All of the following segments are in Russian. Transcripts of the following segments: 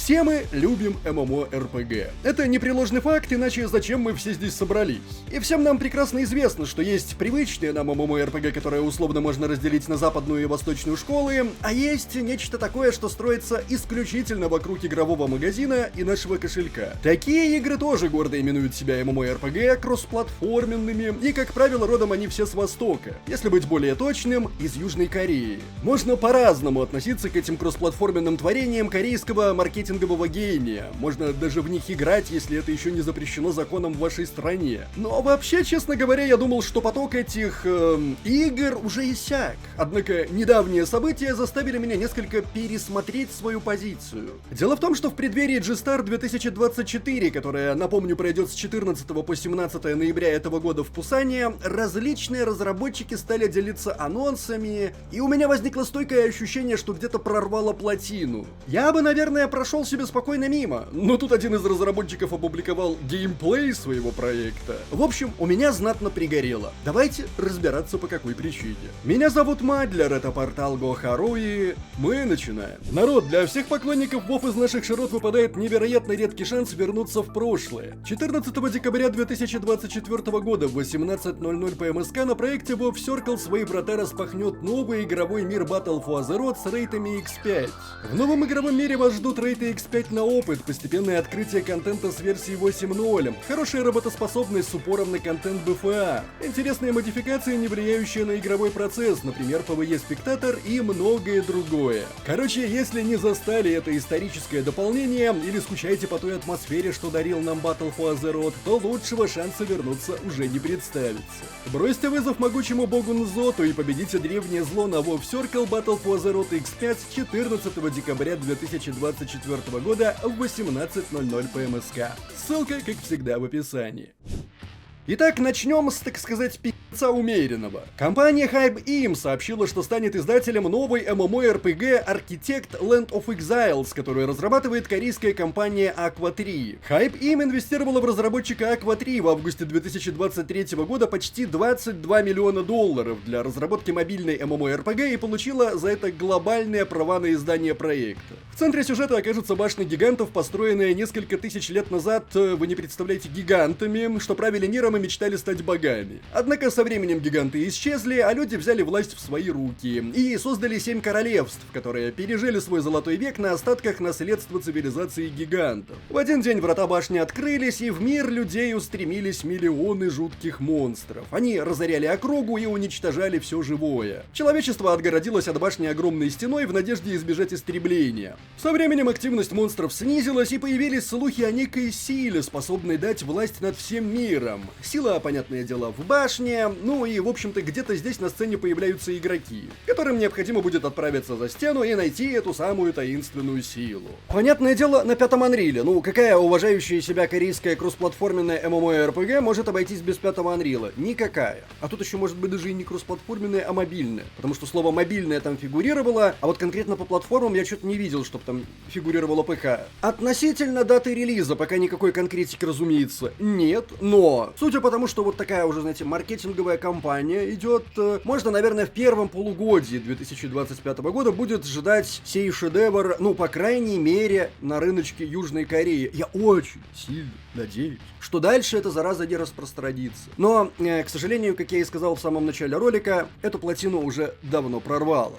Все мы любим MMORPG. Это непреложный факт, иначе зачем мы все здесь собрались? И всем нам прекрасно известно, что есть привычные нам MMORPG, которые условно можно разделить на западную и восточную школы, а есть нечто такое, что строится исключительно вокруг игрового магазина и нашего кошелька. Такие игры тоже гордо именуют себя MMORPG, кроссплатформенными, и, как правило, родом они все с Востока. Если быть более точным, из Южной Кореи. Можно по-разному относиться к этим кроссплатформенным творениям корейского маркетингового гения. Можно даже в них играть, если это еще не запрещено законом в вашей стране. Но вообще, честно говоря, я думал, что поток этих игр уже иссяк. Однако недавние события заставили меня несколько пересмотреть свою позицию. Дело в том, что в преддверии G-Star 2024, которая, напомню, пройдет с 14 по 17 ноября этого года в Пусане, различные разработчики стали делиться анонсами, и у меня возникло стойкое ощущение, что где-то прорвало плотину. Я бы, наверное, прошел себе спокойно мимо, но тут один из разработчиков опубликовал геймплей своего проекта. В общем, у меня знатно пригорело. Давайте разбираться, по какой причине. Меня зовут Мадлер, это портал Гохару, и мы начинаем. Народ, для всех поклонников WoW из наших широт выпадает невероятно редкий шанс вернуться в прошлое. 14 декабря 2024 года в 18:00 по МСК на проекте WoW Circle свои врата распахнет новый игровой мир Battle for Azeroth с рейтами X5. В новом игровом мире вас ждут рейты X5 на опыт, постепенное открытие контента с версии 8.0, хорошая работоспособность с упором на контент БФА, интересные модификации, не влияющие на игровой процесс, например, PvE-спектатор и многое другое. Короче, если не застали это историческое дополнение или скучаете по той атмосфере, что дарил нам Battle for Azeroth, то лучшего шанса вернуться уже не представится. Бросьте вызов могучему богу Нзоту и победите древнее зло на WoW Circle Battle for Azeroth X5 14 декабря 2024 года в 18:00 по МСК. Ссылка, как всегда, в описании. Итак, начнем с, так сказать, пи***ца умеренного. Компания HypeIM сообщила, что станет издателем новой MMORPG Architect Land of Exiles, которую разрабатывает корейская компания Aqua 3. HypeIM инвестировала в разработчика Aqua 3 в августе 2023 года почти $22 миллиона для разработки мобильной MMORPG и получила за это глобальные права на издание проекта. В центре сюжета окажется башня гигантов, построенная несколько тысяч лет назад, вы не представляете, гигантами, что правили миром и мечтали стать богами. Однако со временем гиганты исчезли, а люди взяли власть в свои руки и создали 7 королевств, которые пережили свой золотой век на остатках наследства цивилизации гигантов. В один день врата башни открылись, и в мир людей устремились миллионы жутких монстров. Они разоряли округу и уничтожали все живое. Человечество отгородилось от башни огромной стеной в надежде избежать истребления. Со временем активность монстров снизилась, и появились слухи о некой силе, способной дать власть над всем миром. Сила, понятное дело, в башне, ну и, в общем-то, где-то здесь на сцене появляются игроки, которым необходимо будет отправиться за стену и найти эту самую таинственную силу. Понятное дело, на 5-м Unreal. Ну, какая уважающая себя корейская кроссплатформенная MMORPG может обойтись без 5-го Unreal? Никакая. А тут еще может быть даже и не кроссплатформенная, а мобильная. Потому что слово «мобильная» там фигурировало, а вот конкретно по платформам я что-то не видел, чтобы там фигурировало ПК. Относительно даты релиза пока никакой конкретики, разумеется, нет, но судя по тому, что вот такая уже, знаете, маркетинговая кампания идет, можно, наверное, в первом полугодии 2025 года будет ждать сей шедевр, ну, по крайней мере, на рыночке Южной Кореи. Я очень сильно надеюсь, что дальше эта зараза не распространится. Но, к сожалению, как я и сказал в самом начале ролика, эту плотину уже давно прорвало.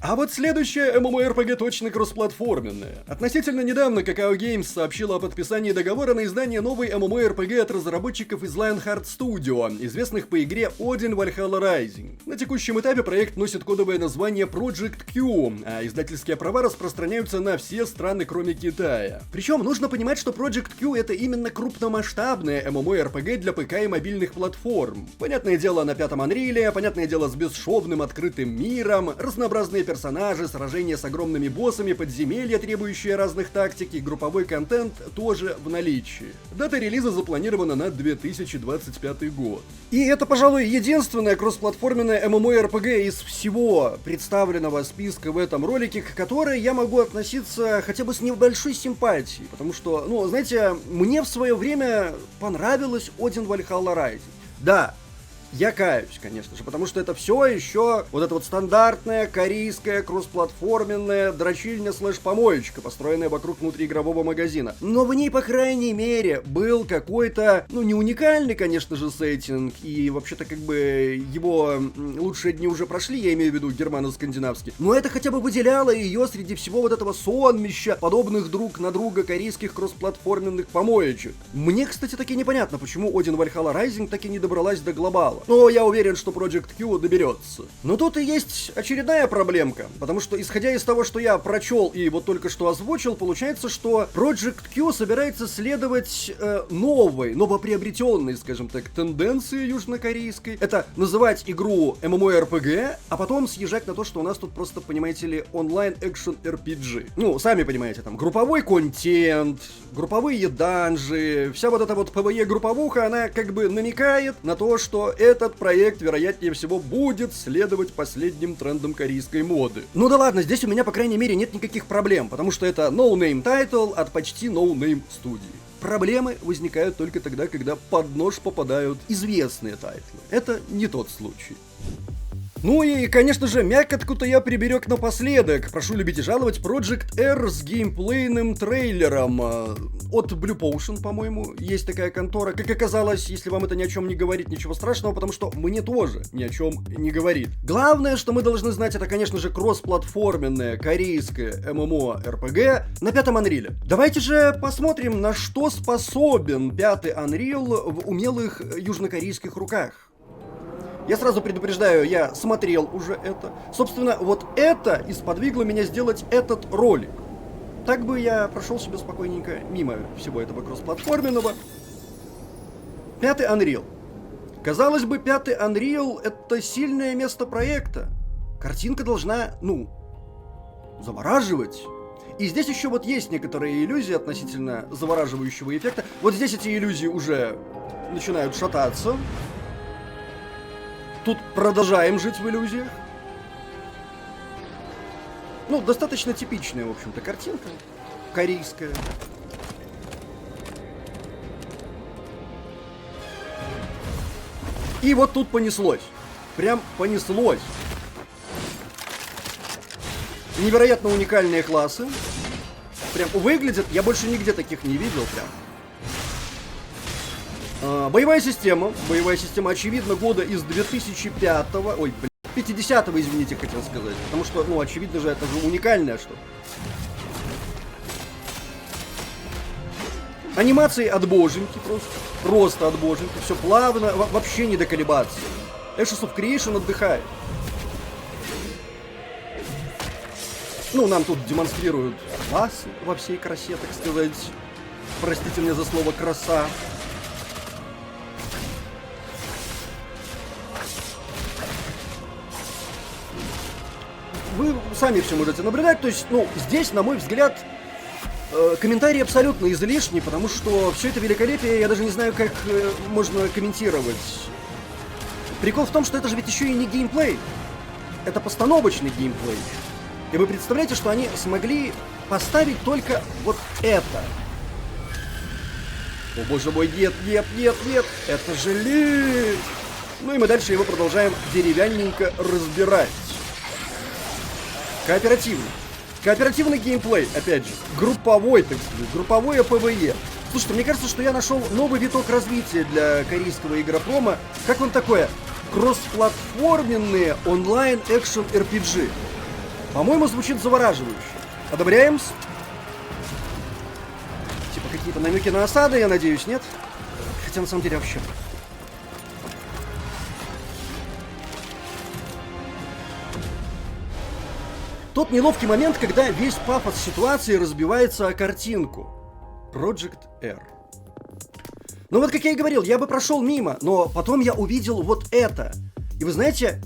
А вот следующая MMORPG точно кроссплатформенная. Относительно недавно Kakao Games сообщила о подписании договора на издание новой MMORPG от разработчиков из Lionheart Studio, известных по игре Odin Valhalla Rising. На текущем этапе проект носит кодовое название Project Q, а издательские права распространяются на все страны, кроме Китая. Причем нужно понимать, что Project Q это именно крупномасштабная MMORPG для ПК и мобильных платформ. Понятное дело, на 5-м Unreal, понятное дело, с бесшовным открытым миром, разнообразные персонажи, сражения с огромными боссами, подземелья, требующие разных тактик, и групповой контент тоже в наличии. Дата релиза запланирована на 2025 год. И это, пожалуй, единственная кроссплатформенная MMORPG из всего представленного списка в этом ролике, к которой я могу относиться хотя бы с небольшой симпатией, потому что, ну, знаете, мне в свое время понравилась Odin Valhalla Rising. Да, я каюсь, конечно же, потому что это все еще вот эта вот стандартная корейская кроссплатформенная дрочильня слэш-помоечка, построенная вокруг внутриигрового магазина. Но в ней, по крайней мере, был какой-то, ну, не уникальный, конечно же, сеттинг, и вообще-то как бы его лучшие дни уже прошли, я имею в виду германо-скандинавский, но это хотя бы выделяло ее среди всего вот этого сонмища подобных друг на друга корейских кроссплатформенных помоечек. Мне, кстати, таки непонятно, почему Odin Valhalla Rising таки не добралась до глобала. Но я уверен, что Project Q доберется. Но тут и есть очередная проблемка, потому что, исходя из того, что я прочел и вот только что озвучил, получается, что Project Q собирается следовать новоприобретенной, скажем так, тенденции южнокорейской. Это называть игру MMORPG, а потом съезжать на то, что у нас тут просто, понимаете ли, онлайн-экшен RPG. Ну, сами понимаете, там, групповой контент, групповые данжи, вся вот эта вот PvE-групповуха, она как бы намекает на то, что этот проект, вероятнее всего, будет следовать последним трендам корейской моды. Ну да ладно, здесь у меня, по крайней мере, нет никаких проблем, потому что это no-name title от почти no-name студии. Проблемы возникают только тогда, когда под нож попадают известные тайтлы. Это не тот случай. Ну и, конечно же, мякотку-то я приберег напоследок. Прошу любить и жаловать Project R с геймплейным трейлером. От Blue Potion, по-моему, есть такая контора. Как оказалось, если вам это ни о чем не говорит, ничего страшного, потому что мне тоже ни о чем не говорит. Главное, что мы должны знать, это, конечно же, кроссплатформенная корейская MMORPG на пятом Unreal. Давайте же посмотрим, на что способен пятый Unreal в умелых южнокорейских руках. Я сразу предупреждаю, я смотрел уже это. Собственно, вот это и сподвигло меня сделать этот ролик. Так бы я прошел себе спокойненько мимо всего этого кроссплатформенного. Пятый Unreal. Казалось бы, пятый Unreal — это сильное место проекта. Картинка должна, завораживать. И здесь еще вот есть некоторые иллюзии относительно завораживающего эффекта. Вот здесь эти иллюзии уже начинают шататься. Тут продолжаем жить в иллюзиях. Ну, достаточно типичная, в общем-то, картинка. Корейская. И вот тут понеслось. Прям понеслось. Невероятно уникальные классы. Прям выглядят, я больше нигде таких не видел прям. Боевая система, очевидно, года из 2005-го, 50-го, извините, хотел сказать, потому что, очевидно же, это же уникальное что-то. Анимации от боженьки просто от боженьки, все плавно, вообще не до колебаться. Ashes of Creation отдыхает. Нам тут демонстрируют классы во всей красе, так сказать. Простите мне за слово «краса». Вы сами все можете наблюдать, то есть, здесь, на мой взгляд, комментарий абсолютно излишний, потому что все это великолепие я даже не знаю, как можно комментировать. Прикол в том, что это же ведь еще и не геймплей, это постановочный геймплей. И вы представляете, что они смогли поставить только вот это. О боже мой, нет, это же лень. Ну и мы дальше его продолжаем деревянненько разбирать. Кооперативный геймплей, опять же, групповой, так сказать, групповое PvE. Слушайте, мне кажется, что я нашел новый виток развития для корейского игропрома. Как вам такое? Кроссплатформенные онлайн-экшен RPG. По-моему, звучит завораживающе. Одобряем? Типа какие-то намеки на осады, я надеюсь, нет? Хотя на самом деле вообще... Тот неловкий момент, когда весь пафос ситуации разбивается о картинку. Project R. Ну вот, как я и говорил, я бы прошел мимо, но потом я увидел вот это. И вы знаете,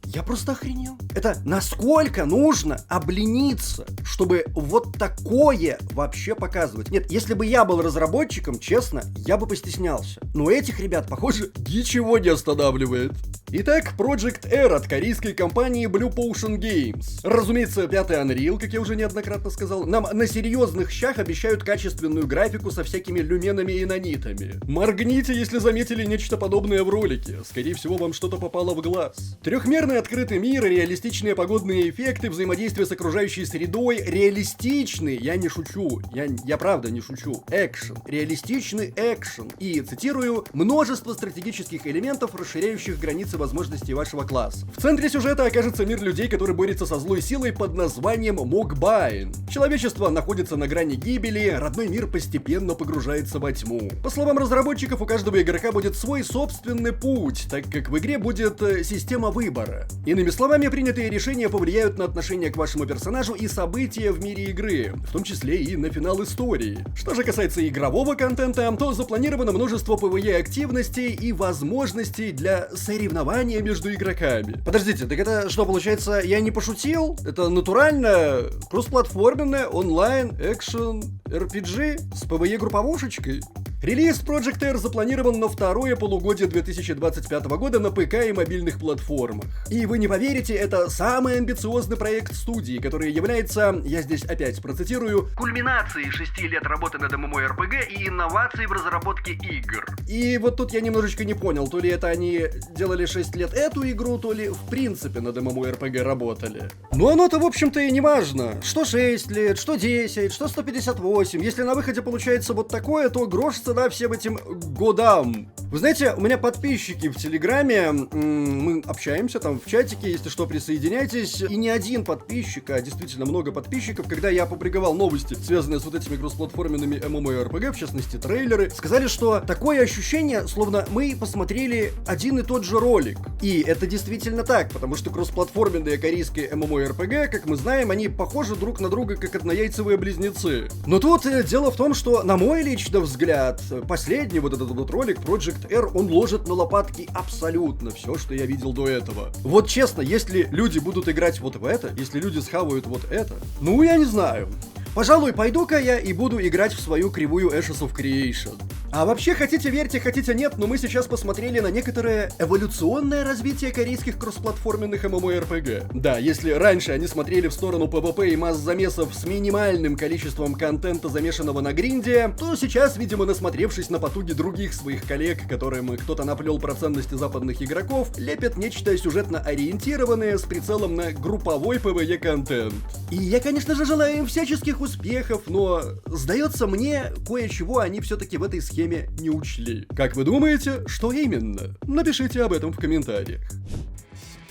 я просто охренел. Это насколько нужно облениться, чтобы вот такое вообще показывать. Нет, если бы я был разработчиком, честно, я бы постеснялся. Но этих ребят, похоже, ничего не останавливает. Итак, Project R от корейской компании Blue Potion Games. Разумеется, 5-й Unreal, как я уже неоднократно сказал, нам на серьезных щах обещают качественную графику со всякими люменами и нанитами. Моргните, если заметили нечто подобное в ролике. Скорее всего, вам что-то попало в глаз. Трехмерный открытый мир, реалистичные погодные эффекты, взаимодействие с окружающей средой, реалистичный, я не шучу, я правда не шучу, экшен, реалистичный экшен. И, цитирую, множество стратегических элементов, расширяющих границы возможностей вашего класса. В центре сюжета окажется мир людей, который борется со злой силой под названием Мокбайн. Человечество находится на грани гибели, родной мир постепенно погружается во тьму. По словам разработчиков, у каждого игрока будет свой собственный путь, так как в игре будет система выбора. Иными словами, принятые решения повлияют на отношение к вашему персонажу и события в мире игры, в том числе и на финал истории. Что же касается игрового контента, то запланировано множество PvE-активностей и возможностей для соревнований между игроками. Подождите, так это что, получается, я не пошутил? Это натурально кроссплатформенная онлайн экшен RPG с PvE-групповушечкой? Релиз Project R запланирован на второе полугодие 2025 года на ПК и мобильных платформах. И вы не поверите, это самый амбициозный проект студии, который является, я здесь опять процитирую, кульминацией 6 лет работы над MMORPG и инноваций в разработке игр. И вот тут я немножечко не понял, то ли это они делали 6 лет эту игру, то ли в принципе над MMORPG работали. Но оно-то в общем-то и не важно. Что 6 лет, что 10, что 158. Если на выходе получается вот такое, то грош цена всем этим годам. Вы знаете, у меня подписчики в Телеграме, мы общаемся там в чатике, если что, присоединяйтесь. И не один подписчик, а действительно много подписчиков, когда я опубликовал новости, связанные с вот этими кроссплатформенными MMORPG, в частности трейлеры, сказали, что такое ощущение, словно мы посмотрели один и тот же ролик. И это действительно так, потому что кроссплатформенные корейские MMORPG, как мы знаем, они похожи друг на друга, как однояйцевые близнецы. Но тут дело в том, что, на мой личный взгляд, последний вот этот вот ролик Project R, он ложит на лопатки абсолютно все, что я видел до этого. Вот честно, если люди будут играть вот в это, если люди схавают вот это, ну я не знаю. Пожалуй, пойду-ка я и буду играть в свою кривую Ashes of Creation. А вообще, хотите верьте, хотите нет, но мы сейчас посмотрели на некоторое эволюционное развитие корейских кроссплатформенных MMORPG. Да, если раньше они смотрели в сторону PvP и масс-замесов с минимальным количеством контента, замешанного на гринде, то сейчас, видимо, насмотревшись на потуги других своих коллег, которым кто-то наплел про ценности западных игроков, лепят нечто сюжетно ориентированное с прицелом на групповой PvE-контент. И я, конечно же, желаю им всяческих успехов, но, сдается мне, кое-чего они все-таки в этой схеме не учли. Как вы думаете, что именно? Напишите об этом в комментариях.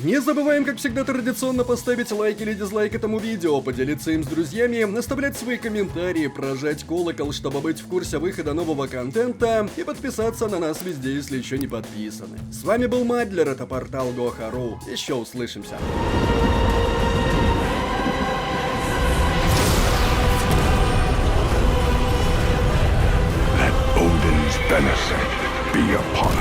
Не забываем, как всегда, традиционно поставить лайк или дизлайк этому видео, поделиться им с друзьями, оставлять свои комментарии, прожать колокол, чтобы быть в курсе выхода нового контента, и подписаться на нас везде, если еще не подписаны. С вами был Мадлер, это портал Goha.ru. Еще услышимся. Benefit be upon